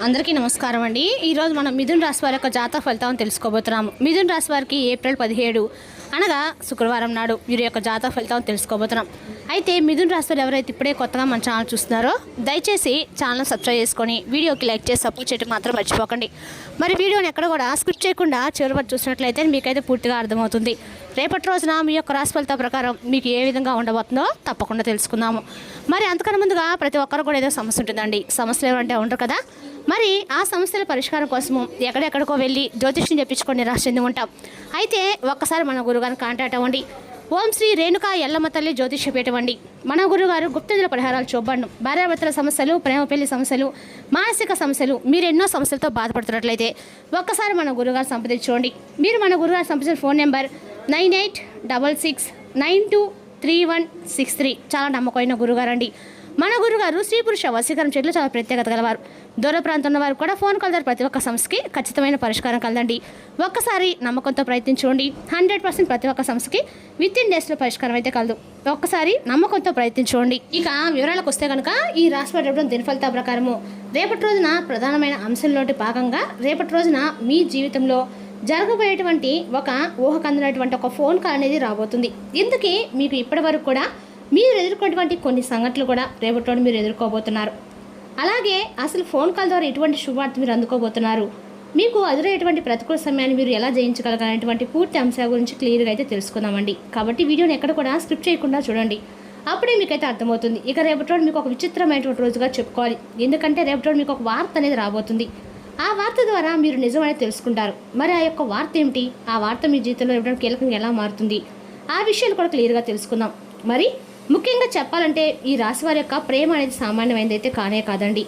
అందరికీ నమస్కారం అండి. ఈరోజు మనం మిథున్ రాశి వారి యొక్క జాతక ఫలితాలను తెలుసుకోబోతున్నాము. మిథున్ రాశి వారికి ఏప్రిల్ 17 అనగా శుక్రవారం నాడు వీరి యొక్క జాతక ఫలితాలను తెలుసుకోబోతున్నాం. అయితే మిథున్ రాశి వారు ఎవరైతే ఇప్పుడే కొత్తగా మన ఛానల్ చూస్తున్నారో దయచేసి ఛానల్ సబ్స్క్రైబ్ చేసుకొని వీడియోకి లైక్ చేసి సపోర్ట్ చేయడం మాత్రం మర్చిపోకండి. మరి వీడియోని ఎక్కడ కూడా స్కిప్ చేయకుండా చివరి వరకు చూసినట్లయితే మీకైతే పూర్తిగా అర్థమవుతుంది. రేపటి రోజున మీ యొక్క రాశి ఫలితాల ప్రకారం మీకు ఏ విధంగా ఉండబోతుందో తప్పకుండా తెలుసుకుందాము. మరి అంతకన్నా ముందుగా ప్రతి ఒక్కరు కూడా ఏదో సమస్య ఉంటుందండి. సమస్యలు ఏమంటే ఉండరు కదా. మరి ఆ సమస్యల పరిష్కారం కోసము ఎక్కడెక్కడికో వెళ్ళి జ్యోతిష్యం చెప్పించుకొని నిరాశ చెంది ఉంటాం. అయితే ఒక్కసారి మన గురుగారిని కాంటాక్ట్ అవ్వండి. ఓం శ్రీ రేణుకా ఎల్లమ్మ తల్లి జ్యోతిష్యపీఠం అండి. మన గురుగారు గుప్తజల పరిహారాలు చూపండి. భార్యాభర్తల సమస్యలు, ప్రేమ పెళ్లి సమస్యలు, మానసిక సమస్యలు, మీరు ఎన్నో సమస్యలతో బాధపడుతున్నట్లయితే ఒక్కసారి మన గురుగారు సంప్రదించుకోండి. మీరు మన గురుగారు సంప్రదించిన ఫోన్ నెంబర్ 9866923163. చాలా నమ్మకమైన గురుగారు అండి. మన గురుగారు స్త్రీ పురుష వశీకరణ చెట్లు చాలా ప్రత్యేకత గలవారు. దూర ప్రాంతంలో వారు కూడా ఫోన్ కాల్ ద్వారా ప్రతి ఒక్క సమస్యకి ఖచ్చితమైన పరిష్కారం కలదండి. ఒక్కసారి నమ్మకంతో ప్రయత్నించుకోండి. 100% ప్రతి ఒక్క సమస్యకి విత్ ఇన్ డేస్లో పరిష్కారం అయితే కలదు. ఒక్కసారి నమ్మకంతో ప్రయత్నించుకోండి. ఇక వివరాలకు వస్తే కనుక ఈ రాశి వారి దినఫలిత ప్రకారము రేపటి రోజున ప్రధానమైన అంశంలోటి భాగంగా రేపటి రోజున మీ జీవితంలో జరగబోయేటువంటి ఒక ఊహకందినటువంటి ఒక ఫోన్ కాల్ అనేది రాబోతుంది. ఇందుకే మీకు ఇప్పటి వరకు కూడా మీరు ఎదుర్కొన్నటువంటి కొన్ని సంఘటనలు కూడా రేపటి మీరు ఎదుర్కోబోతున్నారు. అలాగే అసలు ఫోన్ కాల్ ద్వారా ఎటువంటి శుభవార్త మీరు అందుకోబోతున్నారు, మీకు ఎదురయ్యేటువంటి ప్రతికూల సమయాన్ని మీరు ఎలా జయించగలగనేటువంటి పూర్తి అంశాల గురించి క్లియర్గా అయితే తెలుసుకుందామండి. కాబట్టి వీడియోని ఎక్కడ కూడా స్క్రిప్ట్ చేయకుండా చూడండి. అప్పుడే మీకైతే అర్థమవుతుంది. ఇక రేపటి రోజు మీకు ఒక విచిత్రమైనటువంటి రోజుగా చెప్పుకోవాలి. ఎందుకంటే రేపటి రోజు మీకు ఒక వార్త అనేది రాబోతుంది. ఆ వార్త ద్వారా మీరు నిజం అనేది తెలుసుకుంటారు. మరి ఆ యొక్క వార్త ఏమిటి, ఆ వార్త మీ జీవితంలో రేపటి కీలకంగా ఎలా మారుతుంది, ఆ విషయాలు కూడా క్లియర్గా తెలుసుకుందాం. మరి ముఖ్యంగా చెప్పాలంటే ఈ రాశి వారి యొక్క ప్రేమ అనేది సామాన్యమైనది అయితే కానే కాదండి.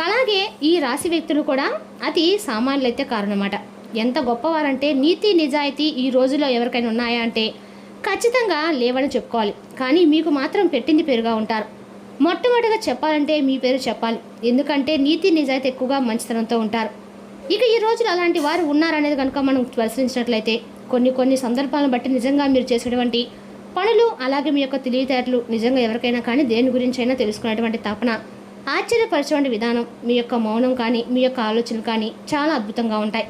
అలాగే ఈ రాశి వ్యక్తులు కూడా అతి సామాన్యులు అయితే కారణమాట. ఎంత గొప్పవారంటే నీతి నిజాయితీ ఈ రోజుల్లో ఎవరికైనా ఉన్నాయా అంటే ఖచ్చితంగా లేవని చెప్పుకోవాలి. కానీ మీకు మాత్రం పెట్టింది పేరుగా ఉంటారు. మొట్టమొదటిగా చెప్పాలంటే మీ పేరు చెప్పాలి. ఎందుకంటే నీతి నిజాయితీ ఎక్కువగా మంచితనంతో ఉంటారు. ఇక ఈ రోజులు అలాంటి వారు ఉన్నారనేది కనుక మనం పరిశీలించినట్లయితే కొన్ని సందర్భాలను బట్టి నిజంగా మీరు చేసేటువంటి పనులు, అలాగే మీ యొక్క తెలివితేటలు నిజంగా ఎవరికైనా కానీ దేని గురించి అయినా తెలుసుకునేటువంటి తపన, ఆశ్చర్యపరిచేటువంటి విధానం, మీ యొక్క మౌనం కానీ మీ యొక్క ఆలోచనలు కానీ చాలా అద్భుతంగా ఉంటాయి.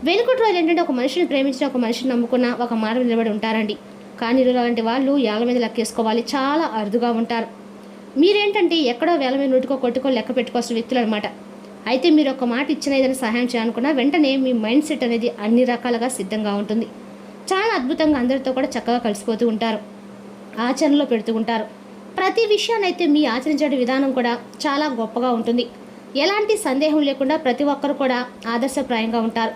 వెనుకటి రోజులు ఏంటంటే ఒక మనిషిని ప్రేమించిన, ఒక మనిషిని నమ్ముకున్న ఒక మాట నిలబడి ఉంటారండి. కానీ అలాంటి వాళ్ళు ఏళ్ళ మీద లెక్కేసుకోవాలి, చాలా అరుదుగా ఉంటారు. మీరేంటంటే ఎక్కడో వేల మీద నూటికో కొట్టుకో లెక్క పెట్టుకోవాల్సిన వ్యక్తులు అనమాట. అయితే మీరు ఒక మాట ఇచ్చిన ఏదైనా సహాయం చేయాలనుకున్నా వెంటనే మీ మైండ్ సెట్ అనేది అన్ని రకాలుగా సిద్ధంగా ఉంటుంది. చాలా అద్భుతంగా అందరితో కూడా చక్కగా కలిసిపోతూ ఉంటారు, ఆచరణలో పెడుతూ ఉంటారు. ప్రతి విషయాన్ని అయితే మీ ఆచరించే విధానం కూడా చాలా గొప్పగా ఉంటుంది. ఎలాంటి సందేహం లేకుండా ప్రతి ఒక్కరు కూడా ఆదర్శప్రాయంగా ఉంటారు.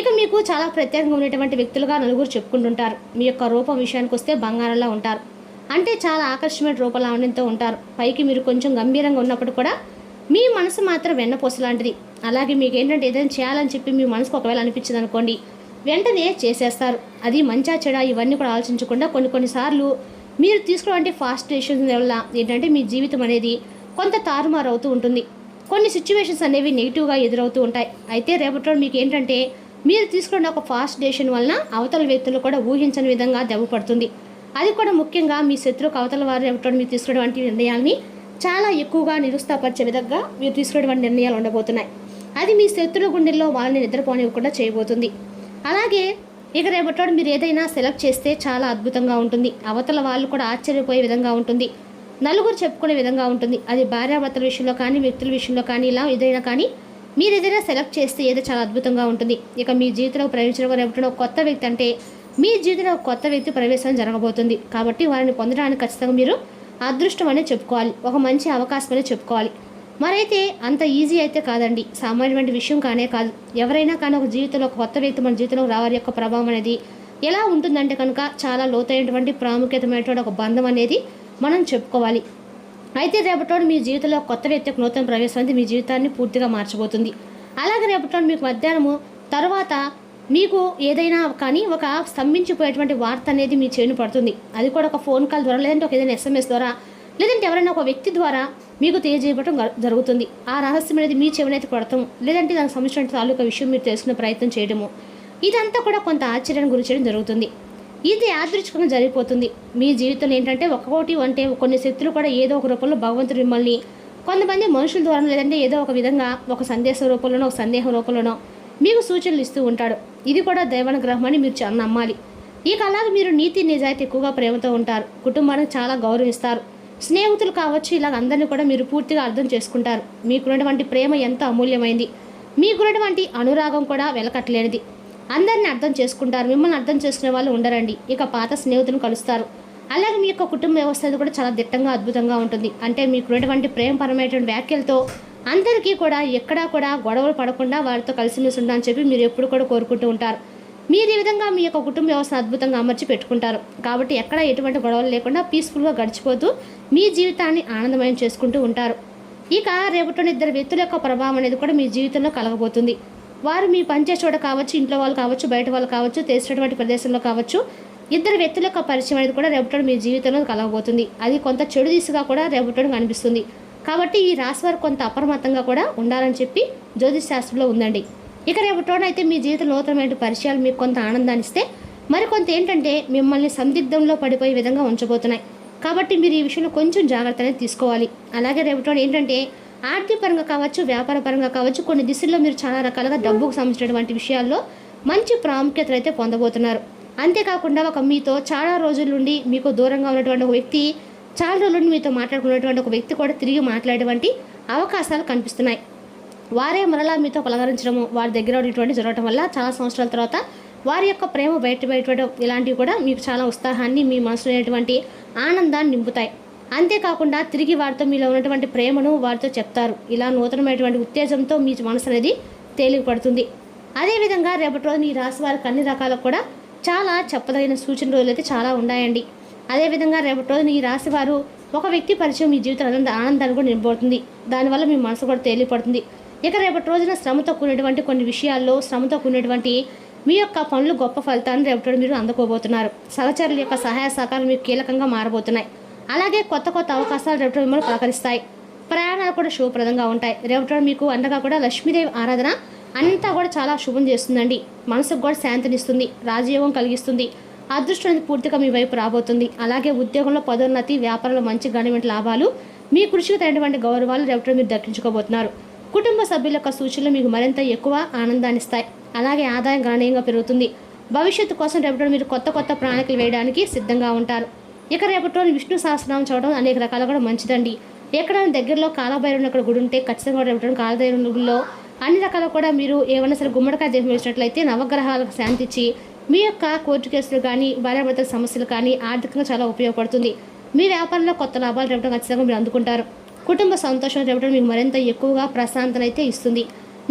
ఇక మీకు చాలా ప్రత్యేకంగా ఉన్నటువంటి వ్యక్తులుగా నలుగురు చెప్పుకుంటుంటారు. మీ యొక్క రూపం విషయానికి వస్తే బంగారంలా ఉంటారు. అంటే చాలా ఆకర్షణమైన రూపలావణ్యంతో ఉంటారు. పైకి మీరు కొంచెం గంభీరంగా ఉన్నప్పుడు కూడా మీ మనసు మాత్రం వెన్నపూస లాంటిది. అలాగే మీకు ఏంటంటే ఏదైనా చేయాలని చెప్పి మీ మనసుకు ఒకవేళ అనిపించింది అనుకోండి, వెంటనే చేసేస్తారు. అది మంచా చెడా ఇవన్నీ కూడా ఆలోచించకుండా కొన్నిసార్లు మీరు తీసుకున్నటువంటి ఫాస్ట్ డెసిషన్స్ వల్ల ఏంటంటే మీ జీవితం అనేది కొంత తారుమారు అవుతూ ఉంటుంది. కొన్ని సిచ్యువేషన్స్ అనేవి నెగిటివ్గా ఎదురవుతూ ఉంటాయి. అయితే రేపటి మీకు ఏంటంటే మీరు తీసుకున్న ఒక ఫాస్ట్ డెసిషన్ వలన అవతల వ్యక్తులు కూడా ఊహించని విధంగా దెబ్బ పడుతుంది. అది కూడా ముఖ్యంగా మీ శత్రువుకు అవతల వారు రేపటి మీరు తీసుకున్నటువంటి నిర్ణయాలని చాలా ఎక్కువగా నిరుత్సాహపరిచే విధంగా మీరు తీసుకున్నటువంటి నిర్ణయాలు ఉండబోతున్నాయి. అది మీ శత్రువుల గుండెల్లో వాళ్ళని నిద్రపోనివ్వకుండా చేయబోతుంది. అలాగే ఇక రేపటి మీరు ఏదైనా సెలెక్ట్ చేస్తే చాలా అద్భుతంగా ఉంటుంది. అవతల వాళ్ళు కూడా ఆశ్చర్యపోయే విధంగా ఉంటుంది, నలుగురు చెప్పుకునే విధంగా ఉంటుంది. అది భార్యాభర్తల విషయంలో కానీ, వ్యక్తుల విషయంలో కానీ, ఇలా ఏదైనా కానీ మీరు ఏదైనా సెలెక్ట్ చేస్తే ఏదో చాలా అద్భుతంగా ఉంటుంది. ఇక మీ జీవితంలో ప్రవేశించడం రేపటి కొత్త వ్యక్తి అంటే మీ జీవితంలో కొత్త వ్యక్తి ప్రవేశం జరగబోతుంది. కాబట్టి వారిని పొందడానికి ఖచ్చితంగా మీరు అదృష్టం అనే చెప్పుకోవాలి, ఒక మంచి అవకాశం అనే చెప్పుకోవాలి. మరైతే అంత ఈజీ అయితే కాదండి, సామాన్యమైన విషయం కానే కాదు. ఎవరైనా కానీ ఒక జీవితంలో ఒక కొత్త వ్యక్తి మన జీవితంలో రావారి యొక్క ప్రభావం అనేది ఎలా ఉంటుందంటే కనుక చాలా లోతైనటువంటి ప్రాముఖ్యతమైనటువంటి ఒక బంధం అనేది మనం చెప్పుకోవాలి. అయితే రేపటి మీ జీవితంలో కొత్త వ్యక్తి యొక్క నూతన ప్రవేశం అనేది మీ జీవితాన్ని పూర్తిగా మార్చబోతుంది. అలాగే రేపటి మీకు మధ్యాహ్నము తర్వాత మీకు ఏదైనా కానీ ఒక స్తంభించిపోయేటువంటి వార్త అనేది మీ చేను పడుతుంది. అది కూడా ఒక ఫోన్ కాల్ ద్వారా, లేదంటే ఒక ఏదైనా SMS ద్వారా, లేదంటే ఎవరైనా ఒక వ్యక్తి ద్వారా మీకు తెలియజేయడం జరుగుతుంది. ఆ రహస్యం అనేది మీ చెవినైతే పడతాం, లేదంటే దానికి సంబంధించిన తాలూకా విషయం మీరు తెలుసుకునే ప్రయత్నం చేయడము, ఇదంతా కూడా కొంత ఆశ్చర్యాన్ని గురి చేయడం జరుగుతుంది. ఇది యాదృచ్ఛికంగా జరిగిపోతుంది. మీ జీవితంలో ఏంటంటే ఒక్కొక్కటి అంటే కొన్ని శక్తులు కూడా ఏదో ఒక రూపంలో భగవంతుడు మిమ్మల్ని కొంతమంది మనుషుల ద్వారా లేదంటే ఏదో ఒక విధంగా ఒక సందేశం రూపంలోనో ఒక సందేహం రూపంలోనో మీకు సూచనలు ఇస్తూ ఉంటాడు. ఇది కూడా దైవానుగ్రహం అని మీరు చాలా నమ్మాలి. ఇక అలాగే మీరు నీతి నిజాయితీ ఎక్కువగా ప్రేమతో ఉంటారు. కుటుంబానికి చాలా గౌరవిస్తారు. స్నేహితులు కావచ్చు, ఇలాగ అందరినీ కూడా మీరు పూర్తిగా అర్థం చేసుకుంటారు. మీకున్నటువంటి ప్రేమ ఎంతో అమూల్యమైంది. మీకున్నటువంటి అనురాగం కూడా వెలకట్టలేనిది. అందరినీ అర్థం చేసుకుంటారు. మిమ్మల్ని అర్థం చేసుకునే వాళ్ళు ఉండరండి. ఇక పాత స్నేహితులను కలుస్తారు. అలాగే మీ యొక్క కుటుంబ వ్యవస్థ కూడా చాలా దిట్టంగా అద్భుతంగా ఉంటుంది. అంటే మీకున్నటువంటి ప్రేమపరమైనటువంటి వ్యాఖ్యలతో అందరికీ కూడా ఎక్కడా కూడా గొడవలు పడకుండా వారితో కలిసిమెలిసి ఉండాలని చెప్పి మీరు ఎప్పుడు కూడా కోరుకుంటూ ఉంటారు. మీరు ఈ విధంగా మీ యొక్క కుటుంబ వ్యవస్థను అద్భుతంగా అమర్చి పెట్టుకుంటారు. కాబట్టి ఎక్కడ ఎటువంటి గొడవలు లేకుండా పీస్ఫుల్గా గడిచిపోతూ మీ జీవితాన్ని ఆనందమయం చేసుకుంటూ ఉంటారు. ఇక రేపటి ఇద్దరు వ్యక్తుల యొక్క ప్రభావం అనేది కూడా మీ జీవితంలో కలగబోతుంది. వారు మీ పనిచేసే చోట కావచ్చు, ఇంట్లో వాళ్ళు కావచ్చు, బయట వాళ్ళు కావచ్చు, తెలిసినటువంటి ప్రదేశంలో కావచ్చు, ఇద్దరు వ్యక్తుల యొక్క పరిచయం అనేది కూడా రేపటి మీ జీవితంలో కలగబోతుంది. అది కొంత చెడు దిశగా కూడా రేపటి కనిపిస్తుంది. కాబట్టి ఈ రాశి వారు కొంత అప్రమత్తంగా కూడా ఉండాలని చెప్పి జ్యోతిష్ శాస్త్రంలో ఉందండి. ఇక రేపటినైతే మీ జీవితంలో నూతనమైన పరిచయాలు మీకు కొంత ఆనందాన్ని ఇస్తే, మరికొంత ఏంటంటే మిమ్మల్ని సందిగ్ధంలో పడిపోయే విధంగా ఉంచబోతున్నాయి. కాబట్టి మీరు ఈ విషయంలో కొంచెం జాగ్రత్త అనేది తీసుకోవాలి. అలాగే రేపటి ఏంటంటే ఆర్థిక పరంగా కావచ్చు, వ్యాపార పరంగా కావచ్చు, కొన్ని దిశల్లో మీరు చాలా రకాలుగా డబ్బుకు సంబంధించినటువంటి విషయాల్లో మంచి ప్రాముఖ్యత అయితే పొందబోతున్నారు. అంతేకాకుండా ఒక మీతో చాలా రోజుల నుండి మీకు దూరంగా ఉన్నటువంటి ఒక వ్యక్తి, చాలా రోజుల నుండి మీతో మాట్లాడుకున్నటువంటి ఒక వ్యక్తి కూడా తిరిగి మాట్లాడేటువంటి అవకాశాలు కనిపిస్తున్నాయి. వారే మరలా మీతో పలకరించడము, వారి దగ్గర ఉన్నటువంటి జరగడం వల్ల చాలా సంవత్సరాల తర్వాత వారి యొక్క ప్రేమ బయటపడడం ఇలాంటివి కూడా మీకు చాలా ఉత్సాహాన్ని, మీ మనసులో ఉన్నటువంటి ఆనందాన్ని నింపుతాయి. అంతేకాకుండా తిరిగి వారితో మీలో ఉన్నటువంటి ప్రేమను వారితో చెప్తారు. ఇలా నూతనమైనటువంటి ఉత్తేజంతో మీ మనసు అనేది తేలికపడుతుంది. అదేవిధంగా రేపటి రోజున ఈ రాశి వారికి అన్ని రకాలకు కూడా చాలా చెప్పదగిన సూచన రోజులు అయితే చాలా ఉన్నాయండి. అదేవిధంగా రేపటి రోజున ఈ రాశి వారు ఒక వ్యక్తి పరిచయం మీ జీవితంలో ఆనందాన్ని కూడా నింపబడుతుంది. దానివల్ల మీ మనసు కూడా తేలిపడుతుంది. ఇక రేపటి రోజున శ్రమతో కూడినటువంటి కొన్ని విషయాల్లో, శ్రమతో కూడినటువంటి మీ యొక్క పనులు గొప్ప ఫలితాన్ని రేపటి మీరు అందుకోబోతున్నారు. సహచరుల యొక్క సహాయ సహకారాలు మీకు కీలకంగా మారబోతున్నాయి. అలాగే కొత్త కొత్త అవకాశాలు రేపటి మిమ్మల్ని పలకరిస్తాయి. ప్రయాణాలు కూడా శుభప్రదంగా ఉంటాయి. రేపటి మీకు అండగా కూడా లక్ష్మీదేవి ఆరాధన అంతా కూడా చాలా శుభం చేస్తుందండి. మనసుకు కూడా శాంతినిస్తుంది, రాజయోగం కలిగిస్తుంది. అదృష్టం అనేది పూర్తిగా మీ వైపు రాబోతుంది. అలాగే ఉద్యోగంలో పదోన్నతి, వ్యాపారంలో మంచి గణనీయమైన లాభాలు, మీ కృషికి తగినటువంటి గౌరవాలు రేపటి మీరు దక్కించుకోబోతున్నారు. కుటుంబ సభ్యుల యొక్క సూచనలు మీకు మరింత ఎక్కువ ఆనందాన్ని ఇస్తాయి. అలాగే ఆదాయం గణనీయంగా పెరుగుతుంది. భవిష్యత్తు కోసం రేపటి మీరు కొత్త కొత్త ప్రణాళికలు వేయడానికి సిద్ధంగా ఉంటారు. ఇక రేపటి రోజు విష్ణు సహస్రనామం చదవడం అనేక రకాలుగా కూడా మంచిదండి. ఎక్కడైనా దగ్గరలో కాలభైరవుని అక్కడ గుడి ఉంటే ఖచ్చితంగా రేపటి కాలభైరవుని గుడిలో అన్ని రకాలు కూడా మీరు ఏమైనా సరే గుమ్మడికాయ దీపం వేసినట్లయితే నవగ్రహాలకు శాంతించి మీ యొక్క కోర్టు కేసులు కానీ, భార్యాభర్తల సమస్యలు కానీ ఆర్థికంగా చాలా ఉపయోగపడుతుంది. మీ వ్యాపారంలో కొత్త లాభాలు రేపటి ఖచ్చితంగా మీరు అందుకుంటారు. కుటుంబ సంతోషం రేపటి మీకు మరింత ఎక్కువగా ప్రశాంతనైతే ఇస్తుంది.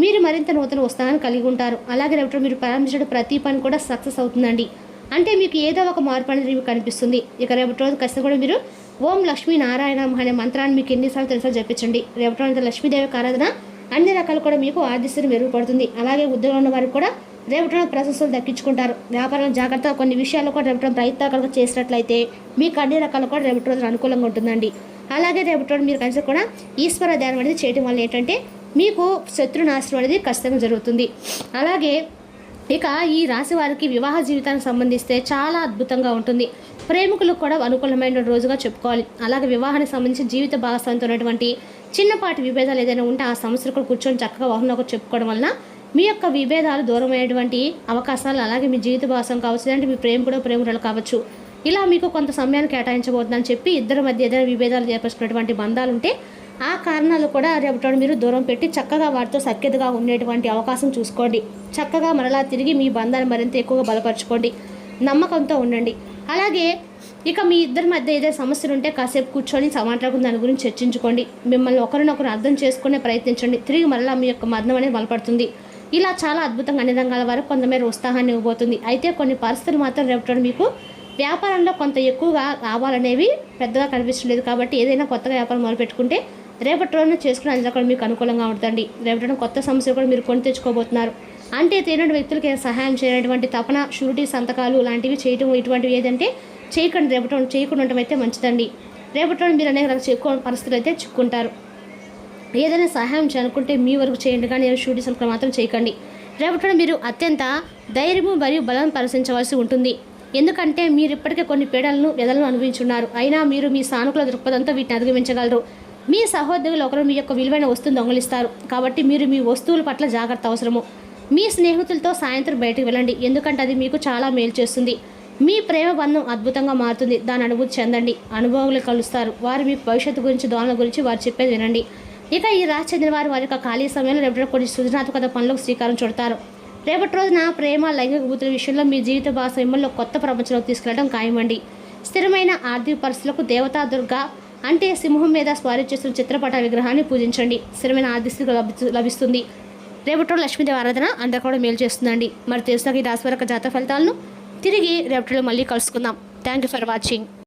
మీరు మరింత నూతన ఉత్సాహాన్ని కలిగి ఉంటారు. అలాగే రేపటి మీరు ప్రారంభించిన ప్రతి పని కూడా సక్సెస్ అవుతుందండి. అంటే మీకు ఏదో ఒక మార్పు అనేది మీకు కనిపిస్తుంది. ఇక రేపటి రోజు ఖచ్చితంగా కూడా మీరు ఓం లక్ష్మీ నారాయణ అనే మంత్రాన్ని మీకు ఎన్నిసార్లు తెలుసో చెప్పించండి. రేపటి రోజు లక్ష్మీదేవికి ఆరాధన అన్ని రకాలు కూడా మీకు ఆర్థిక మెరుగుపడుతుంది. అలాగే ఉద్యోగంలో ఉన్న వారికి కూడా రేపటి ప్రశంసలు దక్కించుకుంటారు. వ్యాపారం జాగ్రత్తగా కొన్ని విషయాల్లో కూడా రేపటి ప్రయత్నాలు చేసినట్లయితే మీకు అన్ని రకాలు కూడా రేపటి రోజున అనుకూలంగా ఉంటుందండి. అలాగే రేపటి రోజు మీరు కలిసి కూడా ఈశ్వర ధ్యానం అనేది చేయడం వల్ల ఏంటంటే మీకు శత్రునాశనం అనేది ఖచ్చితంగా జరుగుతుంది. అలాగే ఇక ఈ రాశి వారికి వివాహ జీవితానికి సంబంధిస్తే చాలా అద్భుతంగా ఉంటుంది. ప్రేమికులకు కూడా అనుకూలమైన రోజుగా చెప్పుకోవాలి. అలాగే వివాహానికి సంబంధించి జీవిత భాగస్వామితో ఉన్నటువంటి చిన్నపాటి విభేదాలు ఏదైనా ఉంటే ఆ సమస్యలు కూడా కూర్చొని చక్కగా ఒకరినొకరు చెప్పుకోవడం వలన మీ యొక్క విభేదాలు దూరమైనటువంటి అవకాశాలు, అలాగే మీ జీవిత భాగస్వామి కావచ్చు, లేదంటే మీ ప్రేమికురాలు కావచ్చు, ఇలా మీకు కొంత సమయాన్ని కేటాయించబోతుందని చెప్పి ఇద్దరి మధ్య ఏదైనా విభేదాలు ఏర్పరుచుకున్నటువంటి బంధాలు ఉంటే ఆ కారణాలు కూడా రేపటి మీరు దూరం పెట్టి చక్కగా వాటితో సఖ్యతగా ఉండేటువంటి అవకాశం చూసుకోండి. చక్కగా మరలా తిరిగి మీ బంధాన్ని మరింత ఎక్కువగా బలపరచుకోండి. నమ్మకంతో ఉండండి. అలాగే ఇక మీ ఇద్దరి మధ్య ఏదైనా సమస్యలు ఉంటే కాసేపు కూర్చొని మాట్లాడుకుని దాని గురించి చర్చించుకోండి. మిమ్మల్ని ఒకరినొకరు అర్థం చేసుకునే ప్రయత్నించండి. తిరిగి మరలా మీ యొక్క బంధం అనేది బలపడుతుంది. ఇలా చాలా అద్భుతంగా అన్ని రంగాల వరకు కొంతమేర ఉత్సాహాన్ని ఇవ్వబోతుంది. అయితే కొన్ని పరిస్థితులు మాత్రం రేపటి మీకు వ్యాపారంలో కొంత ఎక్కువగా లాభాలనేవి పెద్దగా కనిపించలేదు. కాబట్టి ఏదైనా కొత్తగా వ్యాపారం మొదలుపెట్టుకుంటే రేపటి రోజున చేసుకుని అందులో కూడా మీకు అనుకూలంగా ఉంటుందండి. రేపటి కొత్త సమస్యలు కూడా మీరు కొని తెచ్చుకోబోతున్నారు. అంటే తెలియని వ్యక్తులకి సహాయం చేయనటువంటి తపన, షూరిటీ సంతకాలు లాంటివి చేయటం, ఇటువంటివి ఏదంటే చేయకుండా రేపటి చేయకుండా ఉండటం అయితే మంచిదండి. రేపటి మీరు అనేక రకాల పరిస్థితులు అయితే చిక్కుంటారు. ఏదైనా సహాయం చేయాలనుకుంటే మీ వరకు చేయండి, కానీ షూరిటీ సంతకాలు మాత్రం చేయకండి. రేపటి మీరు అత్యంత ధైర్యము మరియు బలం పరిశీలించవలసి ఉంటుంది. ఎందుకంటే మీరు ఇప్పటికే కొన్ని పీడలను వ్యధలను అనుభవించున్నారు. అయినా మీరు మీ సానుకూల దృక్పథంతో వీటిని అధిగమించగలరు. మీ సహోద్యోగులు ఒకరు మీ యొక్క విలువైన వస్తువును దొంగిలిస్తారు. కాబట్టి మీరు మీ వస్తువుల పట్ల జాగ్రత్త అవసరము. మీ స్నేహితులతో సాయంత్రం బయటకు వెళ్ళండి, ఎందుకంటే అది మీకు చాలా మేలు చేస్తుంది. మీ ప్రేమ బంధం అద్భుతంగా మారుతుంది. దాని అనుభూతి చెందండి. అనుభవాలు కలుస్తారు. వారు మీ భవిష్యత్తు గురించి, దోణల గురించి వారు చెప్పేది వినండి. ఇక ఈ రాశి చెందిన వారు వారి యొక్క ఖాళీ సమయంలో రేపటి కొన్ని సృజనాత్మకత పనులకు శ్రీకారం చుడతారు. రేపటి రోజున ప్రేమ, లైంగిక బుద్ధుల విషయంలో మీ జీవిత భాగస్వామ్యంలో కొత్త ప్రపంచంలోకి తీసుకెళ్లడం ఖాయమండి. స్థిరమైన ఆర్థిక పరిస్థితులకు దేవతా దుర్గా అంటే సింహం మీద స్వారీ చేస్తున్న చిత్రపట విగ్రహాన్ని పూజించండి. స్థిరమైన ఆర్థిక స్థితి లభిస్తుంది. రేపటి రోజు లక్ష్మీదేవి ఆరాధన అందరూ కూడా మేలు చేస్తుందండి. మరి తెలుసుకు ఈ రాశి వారి జాతక ఫలితాలను తిరిగి రేపటిలో మళ్ళీ కలుసుకుందాం. Thank you for watching.